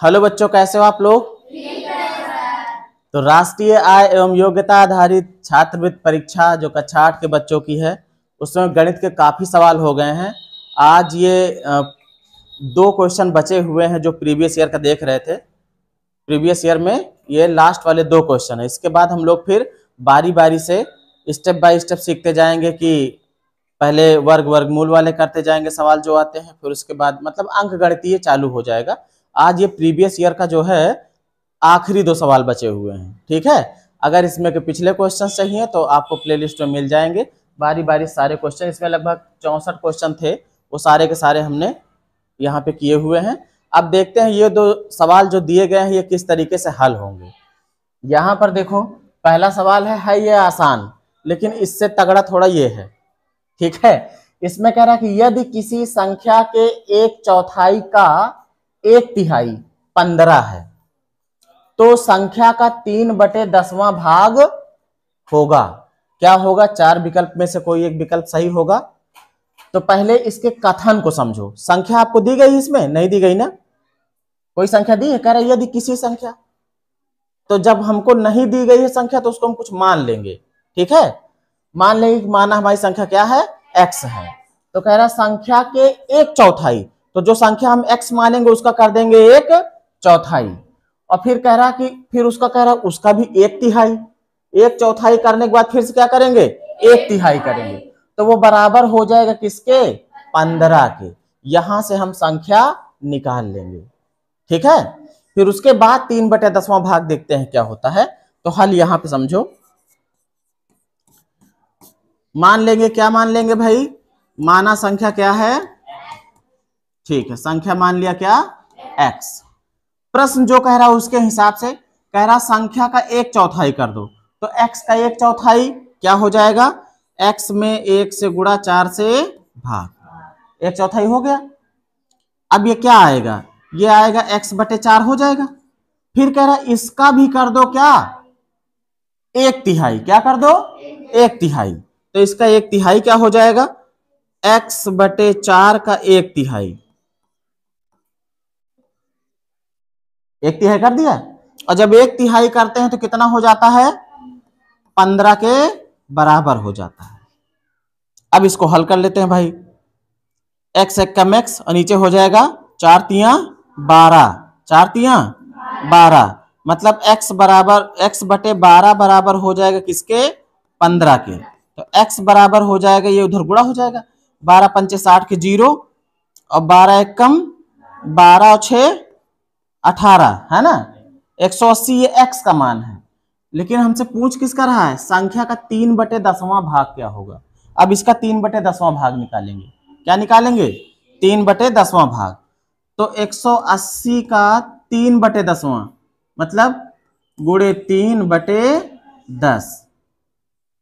Hello बच्चों, कैसे हो आप लोग? तो राष्ट्रीय आय एवं योग्यता आधारित छात्रवृत्ति परीक्षा जो कक्षा 8 के बच्चों की है, उसमें गणित के काफी सवाल हो गए हैं। आज ये 2 क्वेश्चन बचे हुए हैं जो प्रीवियस ईयर का देख रहे थे। प्रीवियस ईयर में ये लास्ट वाले 2 क्वेश्चन है। इसके बाद हम लोग फिर बारी बारी से स्टेप बाय स्टेप सीखते जाएंगे कि पहले वर्गमूल वाले करते जाएंगे सवाल जो आते हैं, फिर उसके बाद मतलब अंक गणितीय चालू हो जाएगा। आज ये प्रीवियस ईयर का जो है आखिरी 2 सवाल बचे हुए हैं, ठीक है। अगर इसमें के पिछले क्वेश्चन सही हैं तो आपको प्लेलिस्ट में मिल जाएंगे बारी बारी सारे क्वेश्चन। इसमें लगभग 64 क्वेश्चन थे, वो सारे के सारे हमने यहाँ पे किए हुए हैं। अब देखते हैं ये 2 सवाल जो दिए गए हैं ये किस तरीके से हल होंगे। यहाँ पर देखो, पहला सवाल है ये आसान, लेकिन इससे तगड़ा थोड़ा ये है, ठीक है। इसमें कह रहा है कि यदि किसी संख्या के 1/4 का 1/3 15 है तो संख्या का 3/10वां भाग होगा। क्या होगा? 4 विकल्प में से कोई एक विकल्प सही होगा। तो पहले इसके कथन को समझो। संख्या आपको दी गई, इसमें नहीं दी गई ना, कोई संख्या दी है? कह रहा है यदि किसी संख्या, तो जब हमको नहीं दी गई है संख्या तो उसको हम कुछ मान लेंगे, ठीक है। मान लेंगे कि माना हमारी संख्या क्या है, x है। तो कह रहा है संख्या के 1/4, तो जो संख्या हम x मानेंगे उसका कर देंगे 1/4। और फिर कह रहा कि फिर उसका कह रहा उसका भी 1/3। 1/4 करने के बाद फिर से क्या करेंगे, 1/3 करेंगे, तो वो बराबर हो जाएगा किसके, 15 के। यहां से हम संख्या निकाल लेंगे, ठीक है। फिर उसके बाद 3/10वां भाग देखते हैं क्या होता है। तो हल यहां पे समझो, मान लेंगे, क्या मान लेंगे भाई, माना संख्या क्या है, ठीक है, संख्या मान लिया क्या, x। प्रश्न जो कह रहा है उसके हिसाब से कह रहा संख्या का 1/4 कर दो, तो x का 1/4 क्या हो जाएगा, x में 1 से गुणा 4 से भाग, 1/4 हो गया। अब ये क्या आएगा, ये आएगा x/4 हो जाएगा। फिर कह रहा इसका भी कर दो क्या, 1/3, क्या कर दो, 1/3। तो इसका 1/3 क्या हो जाएगा, x/4 का 1/3, 1/3 कर दिया। और जब 1/3 करते हैं तो कितना हो जाता है, 15 के बराबर हो जाता है। अब इसको हल कर लेते हैं भाई, x एक कम x और नीचे हो जाएगा 4 तिया 12, 4 तिया 12, मतलब x/12 बराबर हो जाएगा किसके, 15 के। तो x बराबर हो जाएगा, ये उधर गुणा हो जाएगा, 12 पंचे 60 के 0 और 12 एक कम 12 और 6 18 है ना, 180 ये x का मान है। लेकिन हमसे पूछ किसका रहा है, संख्या का 3/10वां भाग क्या होगा। अब इसका 3/10वां भाग निकालेंगे, क्या निकालेंगे, 3/10वां भाग। तो 180 का 3/10वां मतलब गुणे 3/10,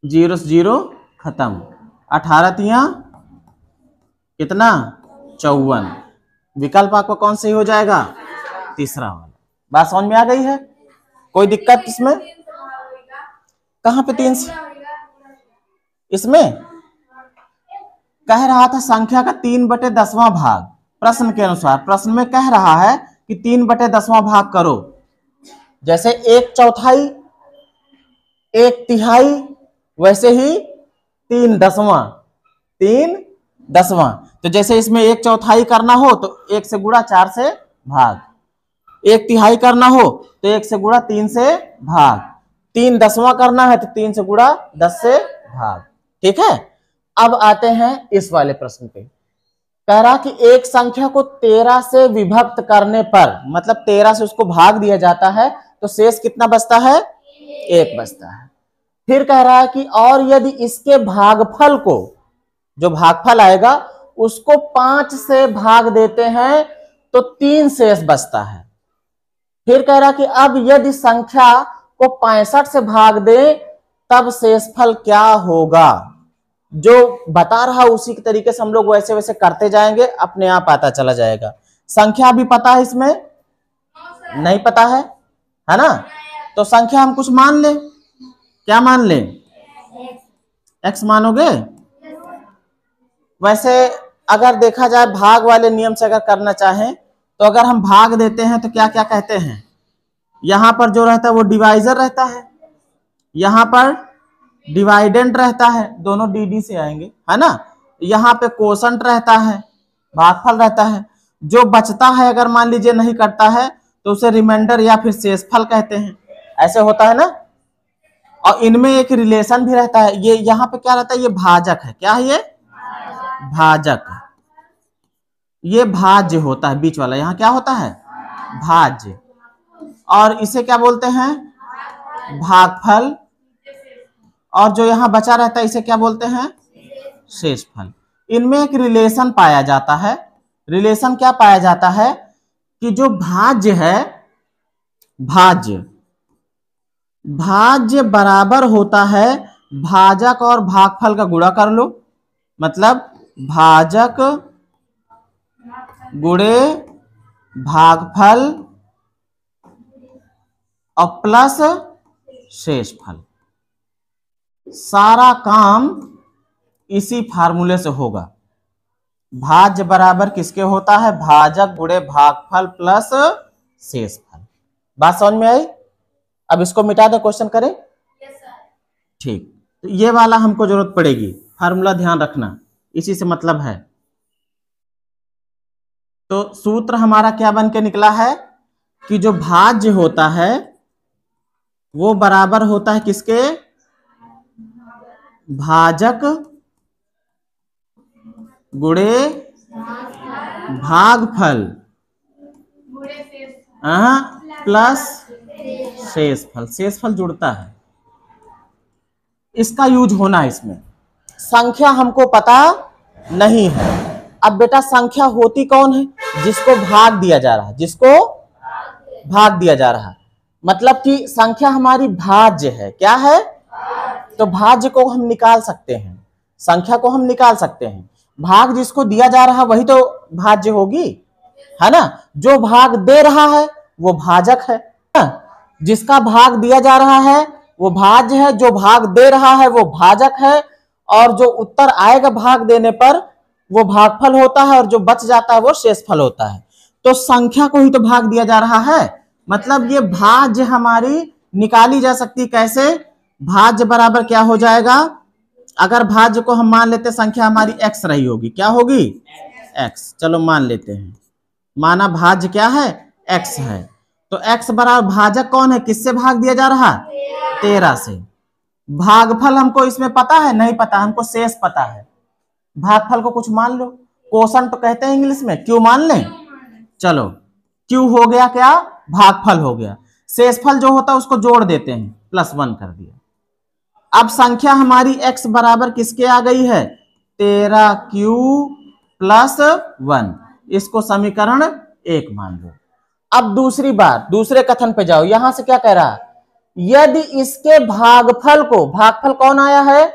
0 से 0 खत्म, 18 तिया कितना, 54। विकल्प आपको कौन सही हो जाएगा, तीसरा वाला। बात समझ में आ गई है, कोई दिक्कत इसमें, कहां पे 3 से, इसमें कह रहा था संख्या का 3/10वां भाग। प्रश्न के अनुसार, प्रश्न में कह रहा है कि 3/10वां भाग करो, जैसे 1/4 1/3 वैसे ही 3/10वां 3/10वां। तो जैसे इसमें 1/4 करना हो तो 1 से गुणा 4 से भाग, 1/3 करना हो तो 1 से गुणा 3 से भाग, 3/10वां करना है तो 3 से गुणा 10 से भाग, ठीक है। अब आते हैं इस वाले प्रश्न पे, कह रहा कि एक संख्या को 13 से विभक्त करने पर, मतलब 13 से उसको भाग दिया जाता है तो शेष कितना बचता है, 1 बचता है। फिर कह रहा है कि और यदि इसके भागफल को, जो भागफल आएगा उसको 5 से भाग देते हैं तो 3 शेष बचता है। फिर कह रहा कि अब यदि संख्या को 65 से भाग दे तब शेषफल क्या होगा। जो बता रहा उसी के तरीके से हम लोग वैसे वैसे करते जाएंगे, अपने आप आता चला जाएगा। संख्या भी पता है, इसमें नहीं पता है ना, तो संख्या हम कुछ मान ले, क्या मान ले, x मानोगे। वैसे अगर देखा जाए भाग वाले नियम से अगर करना चाहें तो अगर हम भाग देते हैं तो क्या क्या कहते हैं, यहां पर जो रहता है वो डिवाइजर रहता है, यहां पर डिवाइडेंड रहता है, दोनों डी से आएंगे, है ना। यहाँ पे कोशंट रहता है, भागफल रहता है। जो बचता है अगर मान लीजिए नहीं करता है तो उसे रिमाइंडर या फिर शेषफल कहते हैं, ऐसे होता है ना। और इनमें एक रिलेशन भी रहता है, ये यहाँ पे क्या रहता है, ये भाजक है, क्या है ये, भाजक। ये भाज्य होता है, बीच वाला यहाँ क्या होता है, भाज्य। और इसे क्या बोलते हैं, भागफल। और जो यहाँ बचा रहता है इसे क्या बोलते हैं, शेषफल। इनमें एक रिलेशन पाया जाता है। रिलेशन क्या पाया जाता है कि जो भाज्य है, भाज्य भाज्य बराबर होता है भाजक और भागफल का गुणा कर लो, मतलब भाजक गुणे भागफल और प्लस शेषफल। सारा काम इसी फार्मूले से होगा। भाज्य बराबर किसके होता है, भाजक गुणे भागफल प्लस शेषफल। बात समझ में आई। अब इसको मिटा दे, क्वेश्चन करें। ठीक, तो ये वाला हमको जरूरत पड़ेगी, फार्मूला ध्यान रखना, इसी से मतलब है। तो सूत्र हमारा क्या बन के निकला है कि जो भाज्य होता है वो बराबर होता है किसके, भाजक गुणे भागफल प्लस शेषफल। शेषफल जुड़ता है, इसका यूज होना है इसमें। संख्या हमको पता नहीं है। अब बेटा संख्या होती कौन है, जिसको भाग दिया जा रहा है, जिसको भाग दिया जा रहा है, मतलब कि संख्या हमारी भाज्य है, क्या है, तो भाज्य को हम निकाल सकते हैं, संख्या को हम निकाल सकते हैं। भाग जिसको दिया जा रहा है वही तो भाज्य होगी, है ना। जो भाग दे रहा है वो भाजक है, जिसका भाग दिया जा रहा है वो भाज्य है, जो भाग दे रहा है वो भाजक है, और जो उत्तर आएगा भाग देने पर वो भागफल होता है, और जो बच जाता है वो शेषफल होता है। तो संख्या को ही तो भाग दिया जा रहा है, मतलब ये भाज्य हमारी निकाली जा सकती। कैसे, भाज्य बराबर क्या हो जाएगा, अगर भाज्य को हम मान लेते संख्या हमारी x रही होगी, क्या होगी, x। चलो मान लेते हैं, माना भाज्य क्या है, x है, तो x बराबर भाजक कौन है, किससे भाग दिया जा रहा, 13 से। भागफल हमको इसमें पता है, नहीं पता, हमको शेष पता है। भागफल को कुछ मान लो, कोशंट तो कहते हैं इंग्लिश में, क्यों मान लें, चलो क्यू हो गया क्या, भागफल हो गया। शेषफल जो होता है उसको जोड़ देते हैं, +1 कर दिया। अब संख्या हमारी x बराबर किसके आ गई है, 13q + 1। इसको समीकरण 1 मान लो। अब दूसरी बात, दूसरे कथन पे जाओ। यहां से क्या कह रहा है, यदि इसके भागफल को, भागफल कौन आया है,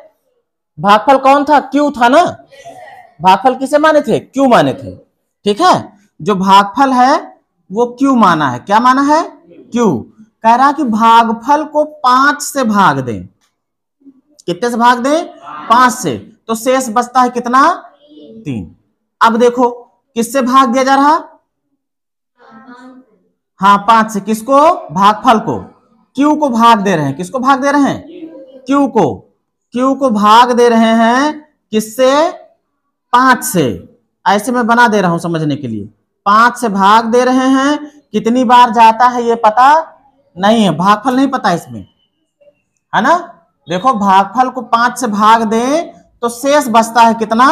भागफल कौन था, q था ना। भागफल किसे माने थे, q माने थे, ठीक है। जो भागफल है वो q माना है, क्या माना है, q। कह रहा कि भागफल को 5 से भाग दें, कितने से भाग दें, 5 से, तो शेष बचता है कितना, 3। अब देखो किससे भाग दिया जा रहा, हाँ 5 से, किसको, भागफल को। क्यू को भाग दे रहे हैं, किसको भाग दे रहे हैं, क्यू को। क्यू को भाग दे रहे हैं किससे, 5 से। ऐसे मैं बना दे रहा हूं समझने के लिए, 5 से भाग दे रहे हैं। कितनी बार जाता है ये पता नहीं है, भागफल नहीं पता इसमें, है ना। देखो भागफल को 5 से भाग दें तो शेष बचता है कितना,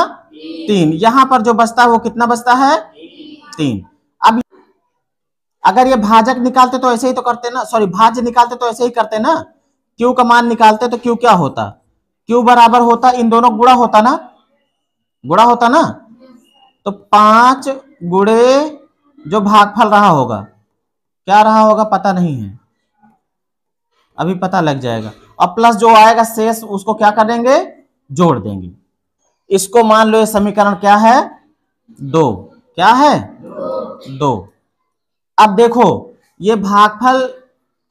3। यहां पर जो बचता है वो कितना बचता है, 3। अब अगर ये भाजक निकालते तो ऐसे ही तो करते ना, सॉरी भाज्य निकालते तो ऐसे ही करते ना। क्यू का मान निकालते तो क्यू क्या होता, क्यू बराबर होता, इन दोनों गुणा होता ना, गुणा होता ना। तो 5 गुणे जो भागफल रहा होगा, क्या रहा होगा पता नहीं है, अभी पता लग जाएगा। और प्लस जो आएगा शेष उसको क्या करेंगे, जोड़ देंगे। इसको मान लो ये समीकरण क्या है, 2, क्या है, 2। अब देखो ये भागफल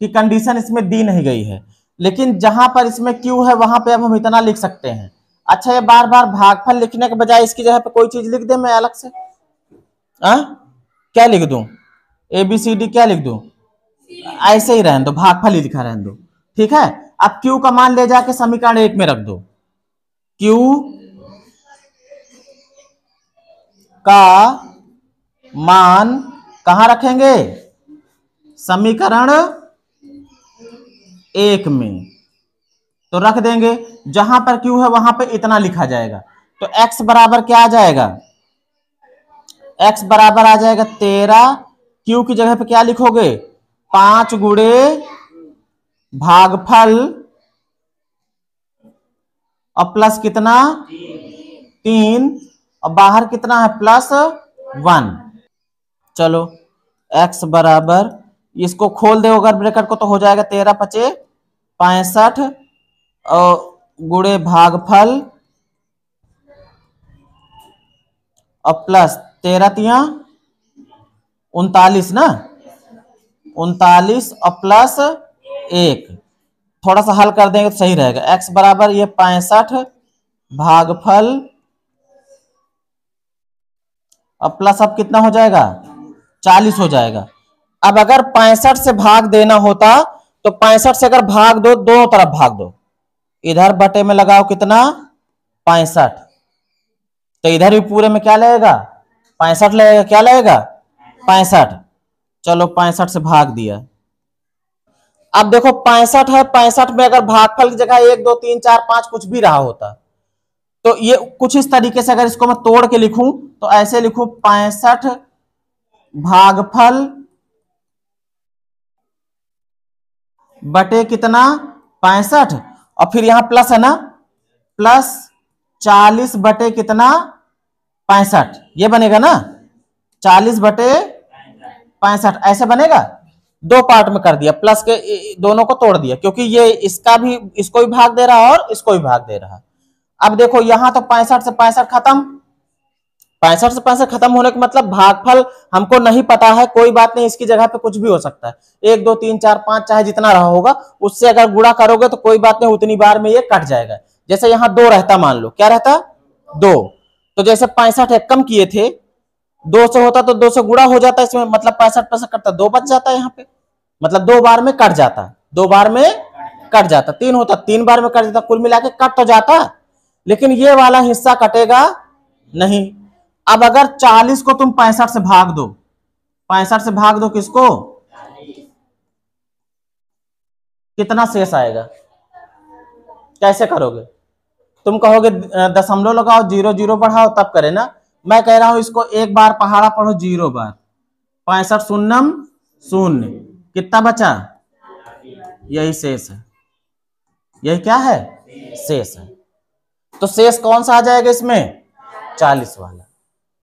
की कंडीशन इसमें दी नहीं गई है, लेकिन जहां पर इसमें क्यू है वहां पे अब हम इतना लिख सकते हैं। अच्छा ये बार बार भागफल लिखने के बजाय इसकी जगह पे कोई चीज लिख दे मैं अलग से, क्या लिख दूं, ABCD क्या लिख दूं, ऐसे ही रहने दो, भागफल ही लिखा रहने दो, ठीक है। अब Q का मान ले जाके समीकरण 1 में रख दो। Q का मान कहां रखेंगे, समीकरण 1 में, तो रख देंगे। जहां पर Q है वहां पे इतना लिखा जाएगा, तो x बराबर क्या आ जाएगा, x बराबर आ जाएगा 13। Q की जगह पे क्या लिखोगे, 5 गुणे भागफल और प्लस कितना 3, और बाहर कितना है +1। चलो x बराबर, इसको खोल दे अगर ब्रैकेट को, तो हो जाएगा 13 × 5 = 65 और गुणे भागफल और प्लस 13 × 3 = 39 ना, 39 और प्लस 1, थोड़ा सा हल कर देंगे तो सही रहेगा। x बराबर ये 65 भागफल और प्लस अब कितना हो जाएगा 40 हो जाएगा। अब अगर 65 से भाग देना होता तो 65 से अगर भाग दो, दोनों तरफ भाग दो, इधर बटे में लगाओ कितना 65, तो इधर भी पूरे में क्या लगेगा 65 लगेगा, क्या लगेगा 65। चलो 65 से भाग दिया। अब देखो 65 है, 65 में अगर भागफल की जगह 1 2 3 4 5 कुछ भी रहा होता, तो ये कुछ इस तरीके से अगर इसको मैं तोड़ के लिखूं तो ऐसे लिखूं 65 भागफल बटे कितना 65, और फिर यहां प्लस है ना, प्लस 40 बटे कितना 65, ये बनेगा ना 40 बटे 65, ऐसे बनेगा। दो पार्ट में कर दिया, प्लस के दोनों को तोड़ दिया, क्योंकि ये इसका भी, इसको भी भाग दे रहा है और इसको भी भाग दे रहा है। अब देखो यहां तो 65 से 65 खत्म, 65 से 65 खत्म होने का मतलब भागफल हमको नहीं पता है, कोई बात नहीं, इसकी जगह पे कुछ भी हो सकता है, 1 2 3 4 5 चाहे जितना रहा होगा, उससे अगर गुणा करोगे तो कोई बात नहीं, उतनी बार में ये कट जाएगा। जैसे यहां 2 रहता, मान लो क्या रहता 2, तो जैसे 65 एक कम किए थे, 2 से होता तो 2 से गुणा हो जाता इसमें, मतलब 65 कटता 2 बच जाता है यहाँ पे, मतलब 2 बार में कट जाता, 2 बार में कट जाता, 3 होता 3 बार में कट जाता, कुल मिला के कट तो जाता, लेकिन ये वाला हिस्सा कटेगा नहीं। अब अगर 40 को तुम 65 से भाग दो, 65 से भाग दो किसको, कितना शेष आएगा, कैसे करोगे, तुम कहोगे दशमलव लगाओ, 0 0 बढ़ाओ तब करे ना, मैं कह रहा हूं इसको एक बार पहाड़ा पढ़ो 0 बार, 65 शून्यम 0, कितना बचा, यही शेष है, यही क्या है शेष है। तो शेष कौन सा आ जाएगा इसमें 40 वाला।